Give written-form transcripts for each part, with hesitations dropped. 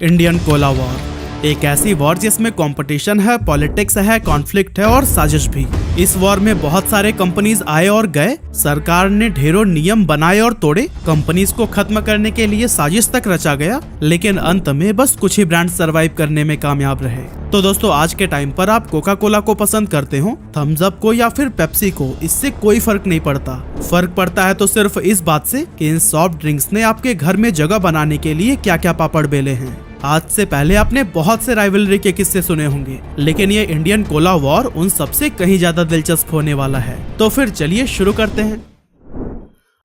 Indian Cola war. एक ऐसी war जिसमें कंपटीशन है, पॉलिटिक्स है, कॉन्फ्लिक्ट है और साजिश भी। इस वॉर में बहुत सारे कंपनीज आए और गए, सरकार ने ढेरों नियम बनाए और तोड़े, कंपनीज को खत्म करने के लिए साजिश तक रचा गया, लेकिन अंत में बस कुछ ही ब्रांड सरवाइव करने में कामयाब रहे। तो दोस्तों, आज के टाइम पर आप कोका कोला को पसंद करते हो, थम्स अप को या फिर पेप्सी को, इससे कोई फर्क नहीं पड़ता। फर्क पड़ता है तो सिर्फ इस बात से कि इन सॉफ्ट ड्रिंक्स ने आपके घर में जगह बनाने के लिए क्या क्या पापड़ बेले हैं। आज से पहले आपने बहुत से राइवलरी के किस्से सुने होंगे, लेकिन ये इंडियन कोला वॉर उन सबसे कहीं ज्यादा दिलचस्प होने वाला है। तो फिर चलिए शुरू करते हैं।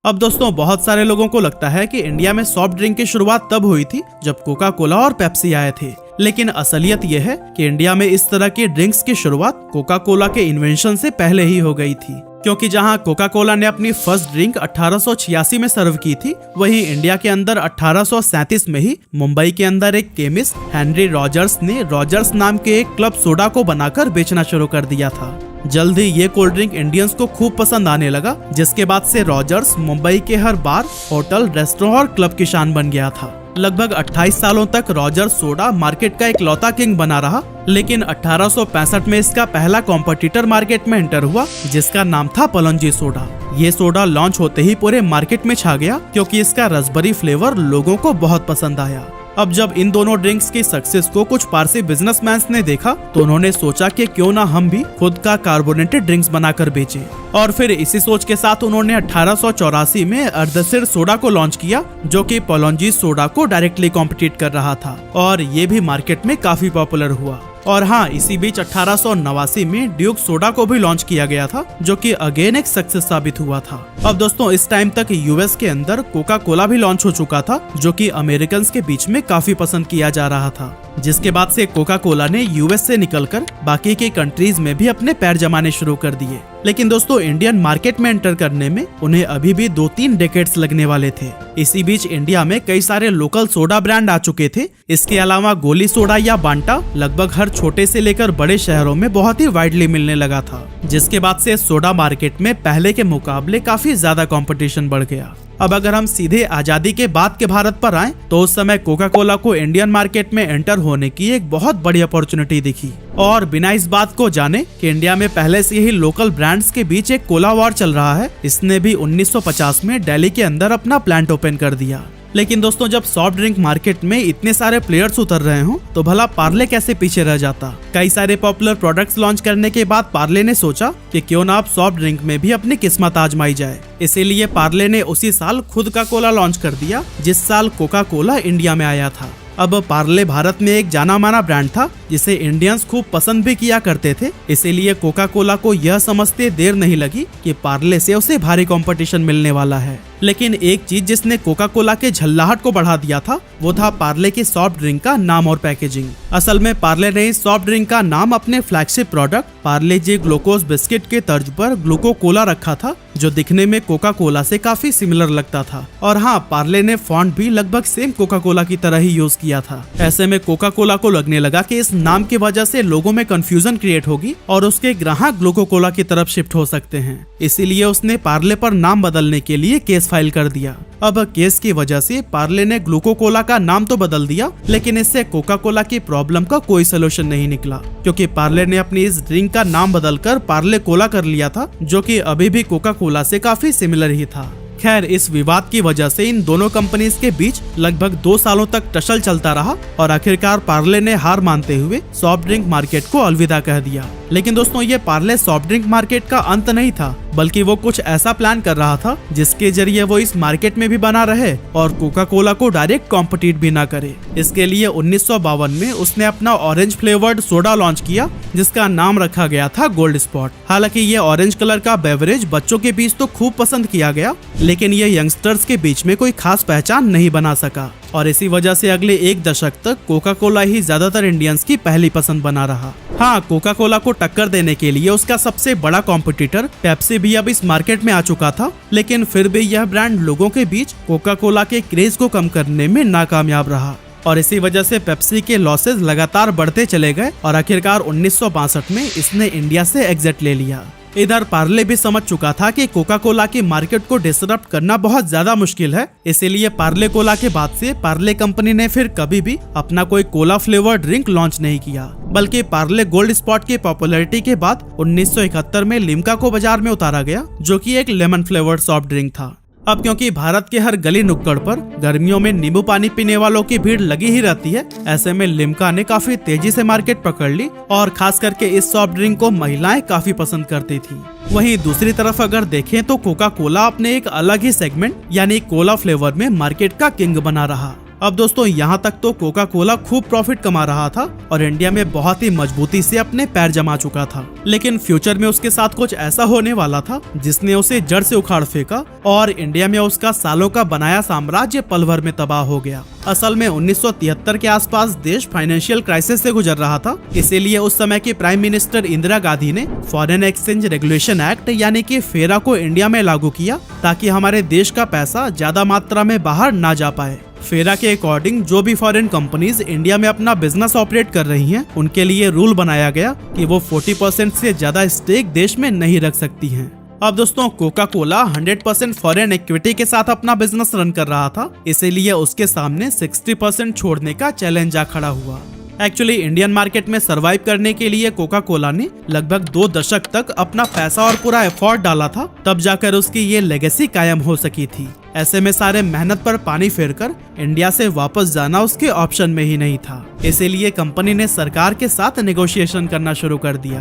अब दोस्तों, बहुत सारे लोगों को लगता है कि इंडिया में सॉफ्ट ड्रिंक की शुरुआत तब हुई थी जब कोका कोला और पेप्सी आए थे, लेकिन असलियत यह है कि इंडिया में इस तरह के ड्रिंक्स की शुरुआत कोका कोला के इन्वेंशन से पहले ही हो गई थी। क्योंकि जहां कोका कोला ने अपनी फर्स्ट ड्रिंक 1886 में सर्व की थी, वहीं इंडिया के अंदर 1837 में ही मुंबई के अंदर एक केमिस्ट हेनरी रॉजर्स ने रॉजर्स नाम के एक क्लब सोडा को बनाकर बेचना शुरू कर दिया था। जल्द ही ये कोल्ड ड्रिंक इंडियंस को खूब पसंद आने लगा, जिसके बाद से रॉजर्स मुंबई के हर बार, होटल, रेस्टोरेंट और क्लब की शान बन गया था। लगभग 28 सालों तक रॉजर्स सोडा मार्केट का इकलौता किंग बना रहा, लेकिन 1865 में इसका पहला कॉम्पिटिटर मार्केट में एंटर हुआ, जिसका नाम था पलंजी सोडा। ये सोडा लॉन्च होते ही पूरे मार्केट में छा गया, क्योंकि इसका रसबेरी फ्लेवर लोगों को बहुत पसंद आया। अब जब इन दोनों ड्रिंक्स की सक्सेस को कुछ पारसी बिजनेसमैन ने देखा, तो उन्होंने सोचा कि क्यों ना हम भी खुद का कार्बोनेटेड ड्रिंक्स बनाकर बेचें। और फिर इसी सोच के साथ उन्होंने 1884 में अर्धसिर सोडा को लॉन्च किया, जो कि पलंजी सोडा को डायरेक्टली कॉम्पिटिट कर रहा था, और ये भी मार्केट में काफी पॉपुलर हुआ। और हाँ, इसी बीच 1889 में ड्यूक सोडा को भी लॉन्च किया गया था, जो कि अगेन एक सक्सेस साबित हुआ था। अब दोस्तों, इस टाइम तक यूएस के अंदर कोका कोला भी लॉन्च हो चुका था, जो कि अमेरिकन के बीच में काफी पसंद किया जा रहा था, जिसके बाद से कोका कोला ने यूएस से निकलकर बाकी के कंट्रीज में भी अपने पैर जमाने शुरू कर दिए। लेकिन दोस्तों, इंडियन मार्केट में एंटर करने में उन्हें अभी भी 2-3 डेकेड्स लगने वाले थे। इसी बीच इंडिया में कई सारे लोकल सोडा ब्रांड आ चुके थे। इसके अलावा गोली सोडा या बांटा लगभग हर छोटे से लेकर बड़े शहरों में बहुत ही वाइडली मिलने लगा था, जिसके बाद से सोडा मार्केट में पहले के मुकाबले काफी ज्यादा कंपटीशन बढ़ गया। अब अगर हम सीधे आजादी के बाद के भारत पर आएं, तो उस समय कोका कोला को इंडियन मार्केट में एंटर होने की एक बहुत बड़ी अपॉर्चुनिटी दिखी। और बिना इस बात को जाने कि इंडिया में पहले से ही लोकल ब्रांड्स के बीच एक कोला वॉर चल रहा है, इसने भी 1950 में दिल्ली के अंदर अपना प्लांट ओपन कर दिया। लेकिन दोस्तों, जब सॉफ्ट ड्रिंक मार्केट में इतने सारे प्लेयर्स उतर रहे हो, तो भला पार्ले कैसे पीछे रह जाता। कई सारे पॉपुलर प्रोडक्ट्स लॉन्च करने के बाद पार्ले ने सोचा कि क्यों ना आप सॉफ्ट ड्रिंक में भी अपनी किस्मत आजमाई जाए। इसीलिए पार्ले ने उसी साल खुद का कोला लॉन्च कर दिया, जिस साल कोका कोला इंडिया में आया था। अब पार्ले भारत में एक जाना माना ब्रांड था, जिसे इंडियंस खूब पसंद भी किया करते थे। इसीलिए कोका कोला को यह समझते देर नहीं लगी कि पार्ले से उसे भारी कंपटीशन मिलने वाला है। लेकिन एक चीज जिसने कोका कोला के झल्लाहट को बढ़ा दिया था, वो था पार्ले के सॉफ्ट ड्रिंक का नाम और पैकेजिंग। असल में पार्ले ने इस सॉफ्ट ड्रिंक का नाम अपने फ्लैगशिप प्रोडक्ट पार्ले जी ग्लूकोज बिस्किट के तर्ज पर ग्लूको कोला रखा था, जो दिखने में कोका कोला से काफी सिमिलर लगता था। और हाँ, पार्ले ने फॉन्ट भी लगभग सेम कोका कोला की तरह ही यूज किया था। ऐसे में कोका कोला को लगने लगा कि इस नाम की वजह से लोगों में कंफ्यूजन क्रिएट होगी और उसके ग्राहक ग्लूको कोला की तरफ शिफ्ट हो सकते हैं। इसीलिए उसने पार्ले पर नाम बदलने के लिए केस फाइल कर दिया। अब केस की वजह से पार्ले ने ग्लूको कोला का नाम तो बदल दिया, लेकिन इससे कोका कोला की प्रॉब्लम का कोई सोल्यूशन नहीं निकला, क्योंकि पार्ले ने अपनी इस ड्रिंक का नाम बदलकर पार्ले कोला कर लिया था, जो कि अभी भी कोका कोला से काफी सिमिलर ही था। खैर, इस विवाद की वजह से इन दोनों कंपनीज के बीच लगभग 2 सालों तक टसल चलता रहा, और आखिरकार पार्ले ने हार मानते हुए सॉफ्ट ड्रिंक मार्केट को अलविदा कह दिया। लेकिन दोस्तों, ये पार्ले सॉफ्ट ड्रिंक मार्केट का अंत नहीं था, बल्कि वो कुछ ऐसा प्लान कर रहा था जिसके जरिए वो इस मार्केट में भी बना रहे और कोका कोला को डायरेक्ट कॉम्पिटिट भी ना करे। इसके लिए 1952 में उसने अपना ऑरेंज फ्लेवर्ड सोडा लॉन्च किया, जिसका नाम रखा गया था गोल्ड स्पॉट। हालांकि ये ऑरेंज कलर का बेवरेज बच्चों के बीच तो खूब पसंद किया गया, लेकिन ये यंगस्टर्स के बीच में कोई खास पहचान नहीं बना सका, और इसी वजह से अगले एक दशक तक कोका कोला ही ज्यादातर इंडियंस की पहली पसंद बना रहा। हाँ, कोका कोला को टक्कर देने के लिए उसका सबसे बड़ा कॉम्पिटिटर पेप्सी भी अब इस मार्केट में आ चुका था, लेकिन फिर भी यह ब्रांड लोगों के बीच कोका कोला के क्रेज को कम करने में नाकामयाब रहा, और इसी वजह से पेप्सी के लॉसेस लगातार बढ़ते चले गए, और आखिरकार 1962 में इसने इंडिया से एग्जिट ले लिया। इधर पार्ले भी समझ चुका था कि कोका कोला की मार्केट को डिसरप्ट करना बहुत ज्यादा मुश्किल है, इसीलिए पार्ले कोला के बाद से पार्ले कंपनी ने फिर कभी भी अपना कोई कोला फ्लेवर ड्रिंक लॉन्च नहीं किया, बल्कि पार्ले गोल्ड स्पॉट की पॉपुलैरिटी के बाद 1971 में लिम्का को बाजार में उतारा गया, जो कि एक लेमन फ्लेवर्ड सॉफ्ट ड्रिंक था। अब क्योंकि भारत के हर गली नुक्कड़ पर गर्मियों में नींबू पानी पीने वालों की भीड़ लगी ही रहती है, ऐसे में लिम्का ने काफी तेजी से मार्केट पकड़ ली और खास करके इस सॉफ्ट ड्रिंक को महिलाएं काफी पसंद करती थी। वहीं दूसरी तरफ अगर देखें तो कोका कोला अपने एक अलग ही सेगमेंट यानी कोला फ्लेवर में मार्केट का किंग बना रहा। अब दोस्तों यहाँ तक तो कोका कोला खूब प्रॉफिट कमा रहा था और इंडिया में बहुत ही मजबूती से अपने पैर जमा चुका था, लेकिन फ्यूचर में उसके साथ कुछ ऐसा होने वाला था जिसने उसे जड़ से उखाड़ फेंका और इंडिया में उसका सालों का बनाया साम्राज्य पल भर में तबाह हो गया। असल में 1973 के आसपास देश फाइनेंशियल क्राइसिस से गुजर रहा था, इसीलिए उस समय की प्राइम मिनिस्टर इंदिरा गांधी ने फॉरेन एक्सचेंज रेगुलेशन एक्ट यानी कि फेरा को इंडिया में लागू किया ताकि हमारे देश का पैसा ज्यादा मात्रा में बाहर ना जा पाए। फेरा के अकॉर्डिंग जो भी फॉरेन कंपनीज इंडिया में अपना बिजनेस ऑपरेट कर रही हैं, उनके लिए रूल बनाया गया कि वो 40% से ज्यादा स्टेक देश में नहीं रख सकती हैं। अब दोस्तों कोका कोला 100% फॉरेन इक्विटी के साथ अपना बिजनेस रन कर रहा था, इसीलिए उसके सामने 60% छोड़ने का चैलेंज आ खड़ा हुआ। एक्चुअली इंडियन मार्केट में सरवाइव करने के लिए कोका कोला ने लगभग 2 दशक तक अपना पैसा और पूरा एफर्ट डाला था, तब जाकर उसकी ये लेगेसी कायम हो सकी थी। ऐसे में सारे मेहनत पर पानी फेरकर इंडिया से वापस जाना उसके ऑप्शन में ही नहीं था, इसीलिए कंपनी ने सरकार के साथ नेगोशिएशन करना शुरू कर दिया।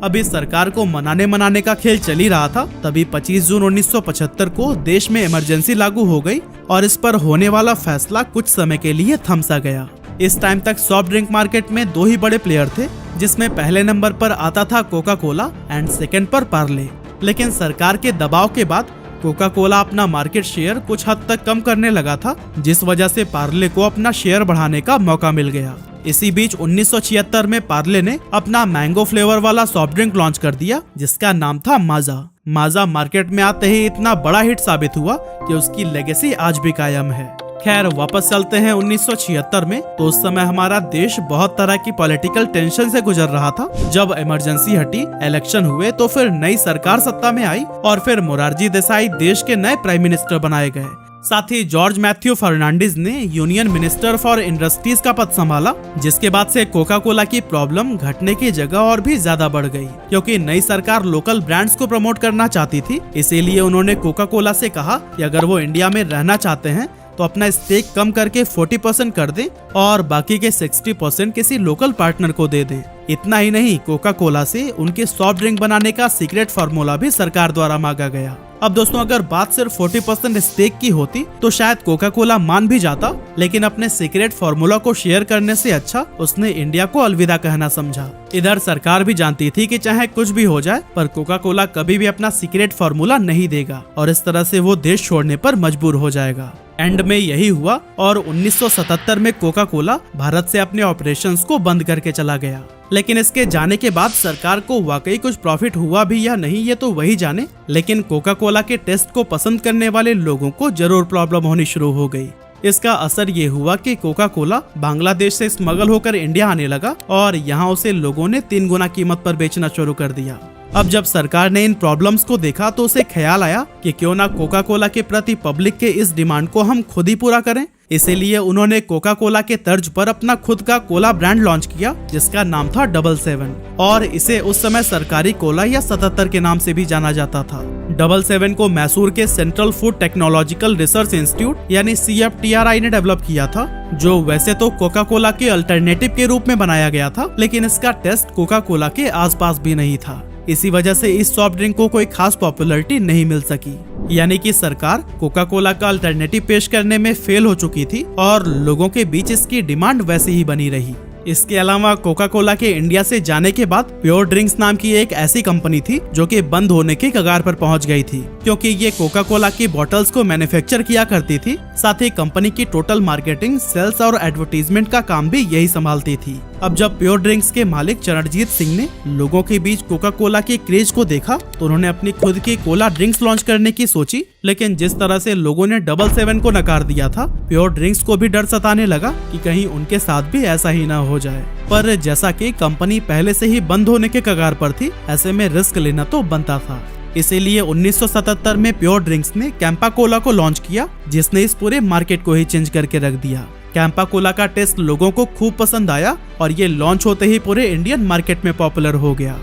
अभी सरकार को मनाने का खेल चल ही रहा था, तभी 25 जून 1975 को देश में इमरजेंसी लागू हो गई और इस पर होने वाला फैसला कुछ समय के लिए थम सा गया। इस टाइम तक सॉफ्ट ड्रिंक मार्केट में 2 ही बड़े प्लेयर थे, जिसमें पहले नंबर पर आता था कोका कोला एंड सेकंड पर पार्ले। लेकिन सरकार के दबाव के बाद कोका कोला अपना मार्केट शेयर कुछ हद तक कम करने लगा था, जिस वजह से पार्ले को अपना शेयर बढ़ाने का मौका मिल गया। इसी बीच 1976 में पार्ले ने अपना मैंगो फ्लेवर वाला सॉफ्ट ड्रिंक लॉन्च कर दिया, जिसका नाम था माजा। माजा मार्केट में आते ही इतना बड़ा हिट साबित हुआ कि उसकी लेगेसी आज भी कायम है। खैर वापस चलते हैं 1976 में, तो उस समय हमारा देश बहुत तरह की पॉलिटिकल टेंशन से गुजर रहा था। जब इमरजेंसी हटी, इलेक्शन हुए, तो फिर नई सरकार सत्ता में आई और फिर मोरारजी देसाई देश के नए प्राइम मिनिस्टर बनाए गए। साथ ही जॉर्ज मैथ्यू फर्नांडिस ने यूनियन मिनिस्टर फॉर इंडस्ट्रीज का पद संभाला, जिसके बाद से कोका कोला की प्रॉब्लम घटने की जगह और भी ज्यादा बढ़ गई, क्योंकि नई सरकार लोकल ब्रांड्स को प्रमोट करना चाहती थी। इसीलिए उन्होंने कोका कोला से कहा कि अगर वो इंडिया में रहना चाहते हैं तो अपना स्टेक कम करके 40% कर दें और बाकी के 60% किसी लोकल पार्टनर को दे दें। इतना ही नहीं, कोका कोला से उनके सॉफ्ट ड्रिंक बनाने का सीक्रेट फार्मूला भी सरकार द्वारा मांगा गया। अब दोस्तों अगर बात सिर्फ 40% स्टेक की होती तो शायद कोका कोला मान भी जाता, लेकिन अपने सीक्रेट फार्मूला को शेयर करने से अच्छा उसने इंडिया को अलविदा कहना समझा। इधर सरकार भी जानती थी कि चाहे कुछ भी हो जाए, पर कोका कोला कभी भी अपना सीक्रेट फार्मूला नहीं देगा और इस तरह से वो देश छोड़ने पर मजबूर हो जाएगा। एंड में यही हुआ और 1977 में कोका कोला भारत से अपने ऑपरेशंस को बंद करके चला गया। लेकिन इसके जाने के बाद सरकार को वाकई कुछ प्रॉफिट हुआ भी या नहीं, ये तो वही जाने, लेकिन कोका कोला के टेस्ट को पसंद करने वाले लोगों को जरूर प्रॉब्लम होनी शुरू हो गई। इसका असर ये हुआ कि कोका कोला बांग्लादेश से स्मगल होकर इंडिया आने लगा और यहाँ उसे लोगों ने 3 गुना कीमत पर बेचना शुरू कर दिया। अब जब सरकार ने इन प्रॉब्लम्स को देखा तो उसे ख्याल आया कि क्यों ना कोका कोला के प्रति पब्लिक के इस डिमांड को हम खुद ही पूरा करें। इसीलिए उन्होंने कोका कोला के तर्ज पर अपना खुद का कोला ब्रांड लॉन्च किया, जिसका नाम था 77 और इसे उस समय सरकारी कोला या 77 के नाम से भी जाना जाता था। 77 को मैसूर के central food technological research institute यानी CFTRI ने डेवलप किया था, जो वैसे तो कोका कोला के अल्टरनेटिव के रूप में बनाया गया था, लेकिन इसका टेस्ट कोका कोला के आसपास भी नहीं था। इसी वजह से इस सॉफ्ट ड्रिंक को कोई खास पॉपुलैरिटी नहीं मिल सकी, यानी कि सरकार कोका कोला का अल्टरनेटिव पेश करने में फेल हो चुकी थी और लोगों के बीच इसकी डिमांड वैसे ही बनी रही। इसके अलावा कोका कोला के इंडिया से जाने के बाद प्योर ड्रिंक्स नाम की एक ऐसी कंपनी थी जो कि बंद होने की कगार पर पहुंच गई थी, क्योंकि ये कोका कोला की बॉटल्स को मैन्युफैक्चर किया करती थी। साथ ही कंपनी की टोटल मार्केटिंग, सेल्स और एडवर्टीजमेंट का काम भी यही संभालती थी। अब जब प्योर ड्रिंक्स के मालिक चरणजीत सिंह ने लोगों के बीच कोका कोला के क्रेज को देखा तो उन्होंने अपनी खुद की कोला ड्रिंक्स लॉन्च करने की सोची, लेकिन जिस तरह से लोगों ने 777 को नकार दिया था, प्योर ड्रिंक्स को भी डर सताने लगा कि कहीं उनके साथ भी ऐसा ही ना हो जाए। पर जैसा कि कंपनी पहले से ही बंद होने के कगार पर थी, ऐसे में रिस्क लेना तो बनता था। इसीलिए 1977 में प्योर ड्रिंक्स ने कैंपा कोला को लॉन्च किया, जिसने इस पूरे मार्केट को ही चेंज करके रख दिया। कैंपा कोला का टेस्ट लोगों को खूब पसंद आया और ये लॉन्च होते ही पूरे इंडियन मार्केट में पॉपुलर हो गया।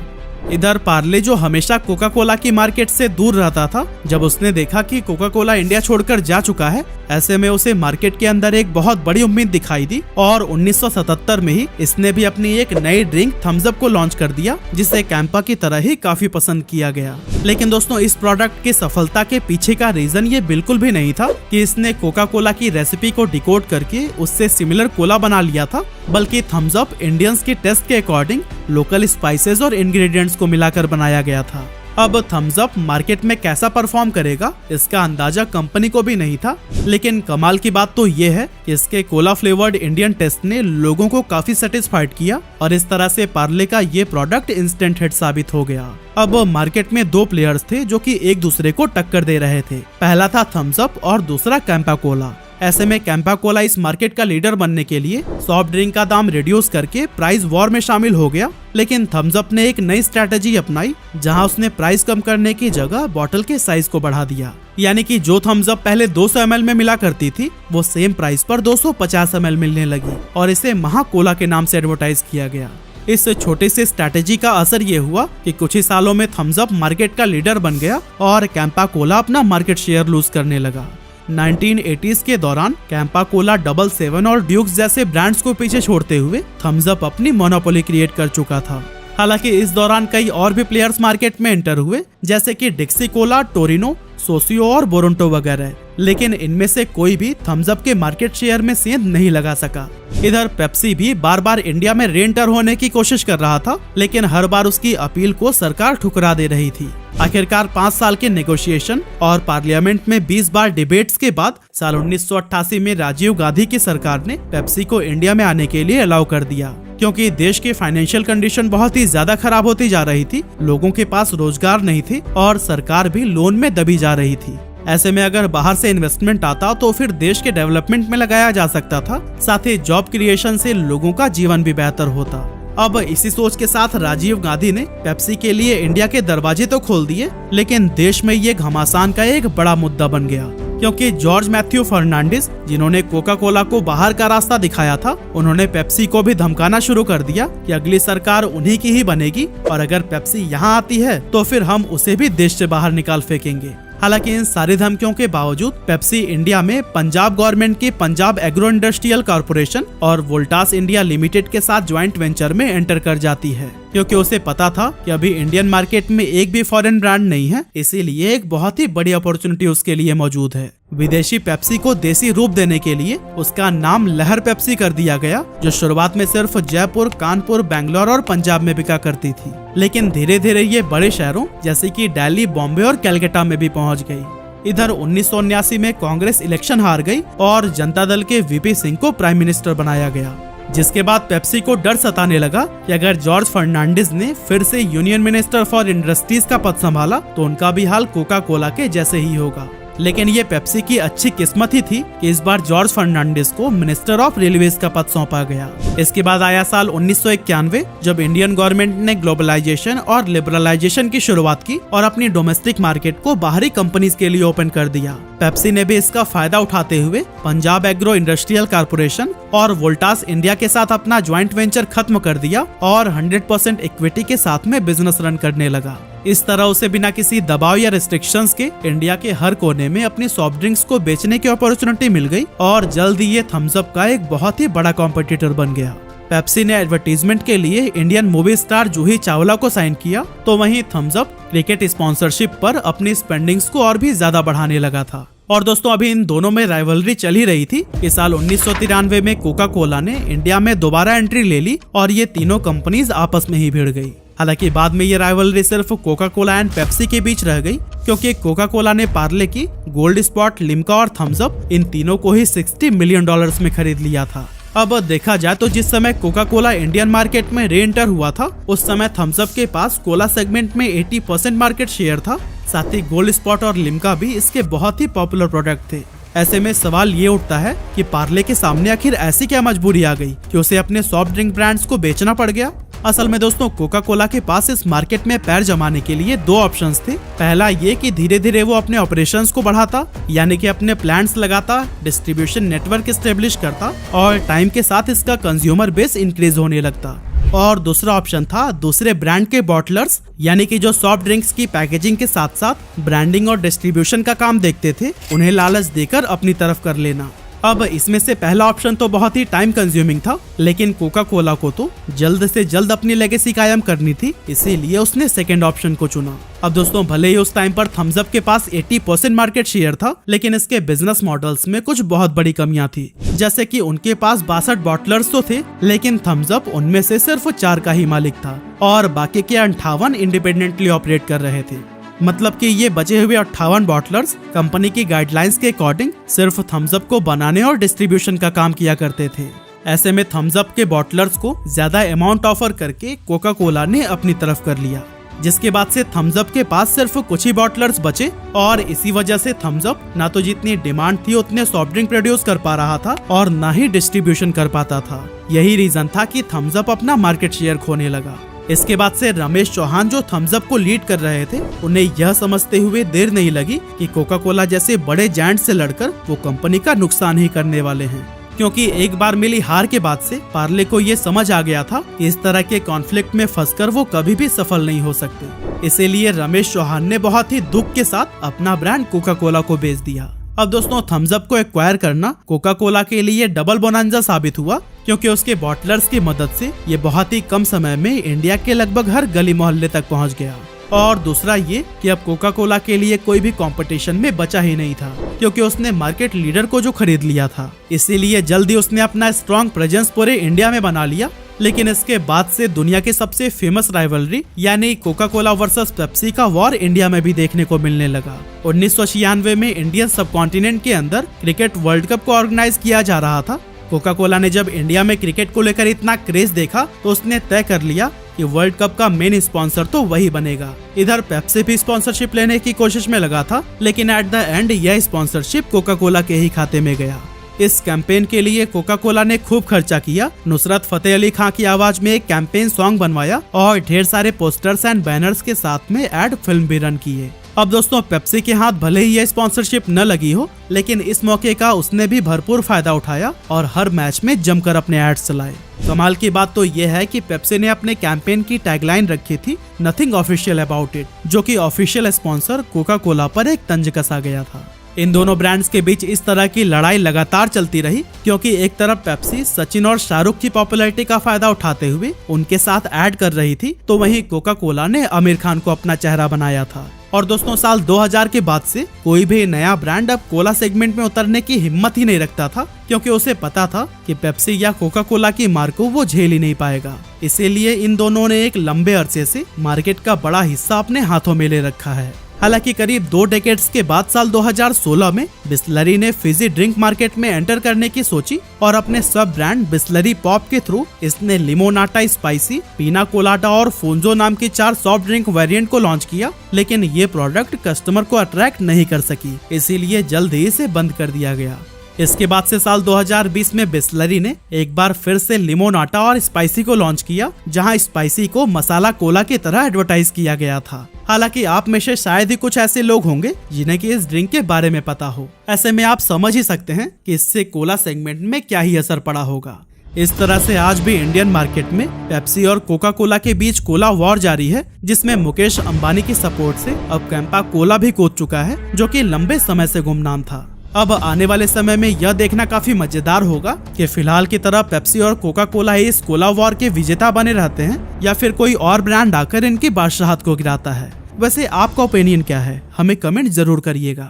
इधर पार्ले, जो हमेशा कोका कोला की मार्केट से दूर रहता था, जब उसने देखा कि कोका कोला इंडिया छोड़कर जा चुका है, ऐसे में उसे मार्केट के अंदर एक बहुत बड़ी उम्मीद दिखाई दी और 1977 में ही इसने भी अपनी एक नई ड्रिंक थम्स अप को लॉन्च कर दिया, जिसे कैंपा की तरह ही काफी पसंद किया गया। लेकिन दोस्तों, इस प्रोडक्ट की सफलता के पीछे का रीजन ये बिल्कुल भी नहीं था कि इसने कोका कोला की रेसिपी को डिकोड करके उससे सिमिलर कोला बना लिया था, बल्कि थम्स अप इंडियंस की टेस्ट के अकॉर्डिंग लोकल स्पाइसेस और इंग्रेडिएंट्स को मिलाकर बनाया गया था। अब थम्स अप मार्केट में कैसा परफॉर्म करेगा, इसका अंदाजा कंपनी को भी नहीं था। लेकिन कमाल की बात तो ये है कि इसके कोला फ्लेवर्ड इंडियन टेस्ट ने लोगों को काफी सेटिस्फाइड किया और इस तरह से पार्ले का ये प्रोडक्ट इंस्टेंट हिट साबित हो गया। अब मार्केट में दो प्लेयर्स थे जो कि एक दूसरे को टक्कर दे रहे थे। पहला था थम्स अप और दूसरा कैंपा कोला। ऐसे में कैंपा कोला इस मार्केट का लीडर बनने के लिए सॉफ्ट ड्रिंक का दाम रिड्यूस करके प्राइस वॉर में शामिल हो गया। लेकिन थम्स अप ने एक नई स्ट्रेटेजी अपनाई, जहां उसने प्राइस कम करने की जगह बॉटल के साइज को बढ़ा दिया। यानी कि जो थम्स अप पहले 200 ml में मिला करती थी, वो सेम प्राइस पर 250 ml मिलने लगी और इसे महा कोला के नाम से एडवर्टाइज किया गया। इस छोटे से स्ट्रैटेजी का असर ये हुआ कि कुछ ही सालों में थम्स अप मार्केट का लीडर बन गया और कैंपा कोला अपना मार्केट शेयर लूज करने लगा। 1980s के दौरान कैंपा कोला 777 और ड्यूक्स जैसे ब्रांड्स को पीछे छोड़ते हुए थम्स अप अपनी मोनोपोली क्रिएट कर चुका था। हालांकि इस दौरान कई और भी प्लेयर्स मार्केट में एंटर हुए, जैसे कि डिक्सी कोला, टोरिनो, सोसियो और बोरोंटो वगैरह, लेकिन इनमें से कोई भी थम्स अप के मार्केट शेयर में सेंध नहीं लगा सका। इधर पेप्सी भी बार बार इंडिया में रीएंटर होने की कोशिश कर रहा था, लेकिन हर बार उसकी अपील को सरकार ठुकरा दे रही थी। आखिरकार 5 साल के नेगोशिएशन और पार्लियामेंट में 20 बार डिबेट्स के बाद साल 1988 में राजीव गांधी की सरकार ने पेप्सी को इंडिया में आने के लिए अलाउ कर दिया, क्योंकि देश की फाइनेंशियल कंडीशन बहुत ही ज्यादा खराब होती जा रही थी, लोगों के पास रोजगार नहीं थे और सरकार भी लोन में दबी जा रही थी। ऐसे में अगर बाहर से इन्वेस्टमेंट आता तो फिर देश के डेवलपमेंट में लगाया जा सकता था, साथ ही जॉब क्रिएशन से लोगों का जीवन भी बेहतर होता। अब इसी सोच के साथ राजीव गांधी ने पेप्सी के लिए इंडिया के दरवाजे तो खोल दिए, लेकिन देश में ये घमासान का एक बड़ा मुद्दा बन गया, क्योंकि जॉर्ज मैथ्यू फर्नांडिस, जिन्होंने कोका कोला को बाहर का रास्ता दिखाया था, उन्होंने पेप्सी को भी धमकाना शुरू कर दिया कि अगली सरकार उन्हीं की ही बनेगी और अगर पेप्सी यहाँ आती है तो फिर हम उसे भी देश से बाहर निकाल फेंकेंगे। हालांकि इन सारी धमकियों के बावजूद पेप्सी इंडिया में पंजाब गवर्नमेंट की पंजाब एग्रो इंडस्ट्रियल कॉर्पोरेशन और वोल्टास इंडिया लिमिटेड के साथ ज्वाइंट वेंचर में एंटर कर जाती है, क्योंकि उसे पता था कि अभी इंडियन मार्केट में एक भी फॉरेन ब्रांड नहीं है, इसीलिए एक बहुत ही बड़ी अपॉर्चुनिटी उसके लिए मौजूद है। विदेशी पेप्सी को देसी रूप देने के लिए उसका नाम लहर पेप्सी कर दिया गया, जो शुरुआत में सिर्फ जयपुर, कानपुर, बेंगलोर और पंजाब में बिका करती थी, लेकिन धीरे धीरे ये बड़े शहरों जैसे कि दिल्ली, बॉम्बे और कलकत्ता में भी पहुंच गई। इधर 1979 में कांग्रेस इलेक्शन हार गई और जनता दल के वीपी सिंह को प्राइम मिनिस्टर बनाया गया, जिसके बाद पेप्सी को डर सताने लगा कि अगर जॉर्ज फर्नांडिस ने फिर से यूनियन मिनिस्टर फॉर इंडस्ट्रीज का पद संभाला तो उनका भी हाल कोका कोला के जैसे ही होगा। लेकिन ये पेप्सी की अच्छी किस्मत ही थी कि इस बार जॉर्ज फर्नांडिस को मिनिस्टर ऑफ रेलवेज का पद सौंपा गया। इसके बाद आया साल 1991, जब इंडियन गवर्नमेंट ने ग्लोबलाइजेशन और लिबरलाइजेशन की शुरुआत की और अपनी डोमेस्टिक मार्केट को बाहरी कंपनीज के लिए ओपन कर दिया। पेप्सी ने भी इसका फायदा उठाते हुए पंजाब एग्रो इंडस्ट्रियल कॉर्पोरेशन और वोल्टास इंडिया के साथ अपना ज्वाइंट वेंचर खत्म कर दिया और 100% इक्विटी के साथ में बिजनेस रन करने लगा। इस तरह उसे बिना किसी दबाव या रिस्ट्रिक्शंस के इंडिया के हर कोने में अपनी सॉफ्ट ड्रिंक्स को बेचने की अपॉर्चुनिटी मिल गई और जल्द ही ये थम्स अप का एक बहुत ही बड़ा कॉम्पिटिटर बन गया। पेप्सी ने एडवर्टीजमेंट के लिए Indian movie star Juhi Chawla को साइन किया, तो वहीं थम्स अप क्रिकेट स्पॉन्सरशिप पर अपनी स्पेंडिंग्स को और भी ज्यादा बढ़ाने लगा था। और दोस्तों, अभी इन दोनों में राइवलरी चल ही रही थी कि साल 1993 में कोका कोला ने इंडिया में दोबारा एंट्री ले ली और ये तीनों कंपनीज आपस में ही भिड़ गई। हालांकि बाद में ये राइवलरी सिर्फ कोका कोला एंड पेप्सी के बीच रह गई, क्योंकि कोका कोला ने पार्ले की, गोल्ड स्पॉट, लिम्का और थम्स अप इन तीनों को ही $60 मिलियन में खरीद लिया था। अब देखा जाए तो जिस समय कोका कोला इंडियन मार्केट में री एंटर हुआ था, उस समय थम्स अप के पास कोला सेगमेंट में 80% मार्केट शेयर था। साथ ही गोल्ड स्पॉट और लिम्का भी इसके बहुत ही पॉपुलर प्रोडक्ट थे। ऐसे में सवाल ये उठता है कि पार्ले के सामने आखिर ऐसी क्या मजबूरी आ गई कि उसे अपने सॉफ्ट ड्रिंक ब्रांड्स को बेचना पड़ गया। असल में दोस्तों, कोका कोला के पास इस मार्केट में पैर जमाने के लिए दो ऑप्शंस थे। पहला ये कि धीरे धीरे वो अपने ऑपरेशंस को बढ़ाता, यानी कि अपने प्लांट्स लगाता, डिस्ट्रीब्यूशन नेटवर्क एस्टेब्लिश करता और टाइम के साथ इसका कंज्यूमर बेस इंक्रीज होने लगता। और दूसरा ऑप्शन था दूसरे ब्रांड के बॉटलर्स, यानी कि जो सॉफ्ट ड्रिंक्स की पैकेजिंग के साथ साथ ब्रांडिंग और डिस्ट्रीब्यूशन का काम देखते थे, उन्हें लालच देकर अपनी तरफ कर लेना। अब इसमें से पहला ऑप्शन तो बहुत ही टाइम कंज्यूमिंग था, लेकिन कोका कोला को तो जल्द से जल्द अपनी लेगेसी कायम करनी थी, इसीलिए उसने सेकंड ऑप्शन को चुना। अब दोस्तों, भले ही उस टाइम पर थम्स अप के पास 80% मार्केट शेयर था, लेकिन इसके बिजनेस मॉडल्स में कुछ बहुत बड़ी कमियां थी। जैसे कि उनके पास 62 बॉटलर्स तो थे, लेकिन थम्स अप उनमें से सिर्फ 4 का ही मालिक था और बाकी के 58 इंडिपेंडेंटली ऑपरेट कर रहे थे। मतलब कि ये बचे हुए 58 बॉटलर्स कंपनी की गाइडलाइंस के अकॉर्डिंग सिर्फ थम्स अप को बनाने और डिस्ट्रीब्यूशन का काम किया करते थे। ऐसे में थम्स अप के बॉटलर्स को ज्यादा अमाउंट ऑफर करके कोका कोला ने अपनी तरफ कर लिया, जिसके बाद से थम्स अप के पास सिर्फ कुछ ही बॉटलर्स बचे और इसी वजह से थम्स अप ना तो जितनी डिमांड थी उतने सॉफ्ट ड्रिंक प्रोड्यूस कर पा रहा था और ना ही डिस्ट्रीब्यूशन कर पाता था। यही रीजन था कि थम्स अप अपना मार्केट शेयर खोने लगा। इसके बाद से रमेश चौहान जो थम्स अप को लीड कर रहे थे, उन्हें यह समझते हुए देर नहीं लगी कि कोका कोला जैसे बड़े जायंट से लड़कर वो कंपनी का नुकसान ही करने वाले हैं। क्योंकि एक बार मिली हार के बाद से पार्ले को ये समझ आ गया था कि इस तरह के कॉन्फ्लिक्ट में फंसकर वो कभी भी सफल नहीं हो सकते। इसीलिए रमेश चौहान ने बहुत ही दुख के साथ अपना ब्रांड कोका कोला को बेच दिया। अब दोस्तों, थम्स अप को एक्वायर करना कोका कोला के लिए डबल बोनांजा साबित हुआ, क्योंकि उसके बॉटलर्स की मदद से ये बहुत ही कम समय में इंडिया के लगभग हर गली मोहल्ले तक पहुंच गया। और दूसरा ये कि अब कोका कोला के लिए कोई भी कंपटीशन में बचा ही नहीं था, क्योंकि उसने मार्केट लीडर को जो खरीद लिया था। इसीलिए जल्दी उसने अपना स्ट्रॉन्ग प्रेजेंस पूरे इंडिया में बना लिया। लेकिन इसके बाद से दुनिया के सबसे फेमस राइवलरी यानी कोका कोला वर्सेस पेप्सी का वॉर इंडिया में भी देखने को मिलने लगा। 1996 में इंडियन सब कॉन्टिनेंट के अंदर क्रिकेट वर्ल्ड कप को ऑर्गेनाइज किया जा रहा था। कोका कोला ने जब इंडिया में क्रिकेट को लेकर इतना क्रेज देखा तो उसने तय कर लिया कि वर्ल्ड कप का मेन स्पॉन्सर तो वही बनेगा। इधर पेप्सी भी स्पॉन्सरशिप लेने की कोशिश में लगा था, लेकिन एट द एंड यह स्पॉन्सरशिप कोका कोला के ही खाते में गया। इस कैंपेन के लिए कोका कोला ने खूब खर्चा किया, नुसरत फतेह अली खान की आवाज में एक कैंपेन सॉन्ग बनवाया और ढेर सारे पोस्टर्स एंड बैनर्स के साथ में एड फिल्म भी रन किए। अब दोस्तों, पेप्सी के हाथ भले ही यह स्पॉन्सरशिप न लगी हो, लेकिन इस मौके का उसने भी भरपूर फायदा उठाया और हर मैच में जमकर अपने एड्स चलाए। कमाल की बात तो यह है कि पेप्सी ने अपने कैंपेन की टैगलाइन रखी थी नथिंग ऑफिशियल अबाउट इट, जो कि ऑफिशियल स्पॉन्सर कोका कोला पर एक तंज कसा गया था। इन दोनों ब्रांड्स के बीच इस तरह की लड़ाई लगातार चलती रही, क्योंकि एक तरफ पेप्सी सचिन और शाहरुख की पॉपुलैरिटी का फायदा उठाते हुए उनके साथ ऐड कर रही थी, तो वहीं कोका कोला ने आमिर खान को अपना चेहरा बनाया था। और दोस्तों, साल 2000 के बाद से कोई भी नया ब्रांड अब कोला सेगमेंट में उतरने की हिम्मत ही नहीं रखता था, क्योंकि उसे पता था कि पेप्सी या कोका कोला की मार को वो झेल ही नहीं पाएगा। इसीलिए इन दोनों ने एक लंबे अरसे से मार्केट का बड़ा हिस्सा अपने हाथों में ले रखा है। हालांकि करीब 2 डेकेड्स के बाद साल 2016 में बिस्लरी ने फिजी ड्रिंक मार्केट में एंटर करने की सोची और अपने सब ब्रांड बिस्लरी पॉप के थ्रू इसने लिमोनाटा स्पाइसी, पीना कोलाटा और फोंजो नाम की 4 सॉफ्ट ड्रिंक वेरिएंट को लॉन्च किया, लेकिन ये प्रोडक्ट कस्टमर को अट्रैक्ट नहीं कर सकी, इसीलिए जल्द ही इसे बंद कर दिया गया। इसके बाद से साल 2020 में बिस्लरी ने एक बार फिर से लिमोनाटा और स्पाइसी को लॉन्च किया, जहां स्पाइसी को मसाला कोला की तरह एडवर्टाइज किया गया था। हालांकि आप में से शायद ही कुछ ऐसे लोग होंगे जिन्हें कि इस ड्रिंक के बारे में पता हो। ऐसे में आप समझ ही सकते हैं कि इससे कोला सेगमेंट में क्या ही असर पड़ा होगा। इस तरह से आज भी इंडियन मार्केट में पेप्सी और कोका कोला के बीच कोला वॉर जारी है, जिसमें मुकेश अंबानी की सपोर्ट से अब कैंपा कोला भी कूद चुका है, जो कि लंबे समय से गुमनाम था। अब आने वाले समय में यह देखना काफी मजेदार होगा कि फिलहाल की तरह पेप्सी और कोका कोला इस कोला वॉर के विजेता बने रहते हैं या फिर कोई और ब्रांड आकर इनकी बादशाहत को गिराता है। वैसे आपका ओपिनियन क्या है, हमें कमेंट जरूर करिएगा।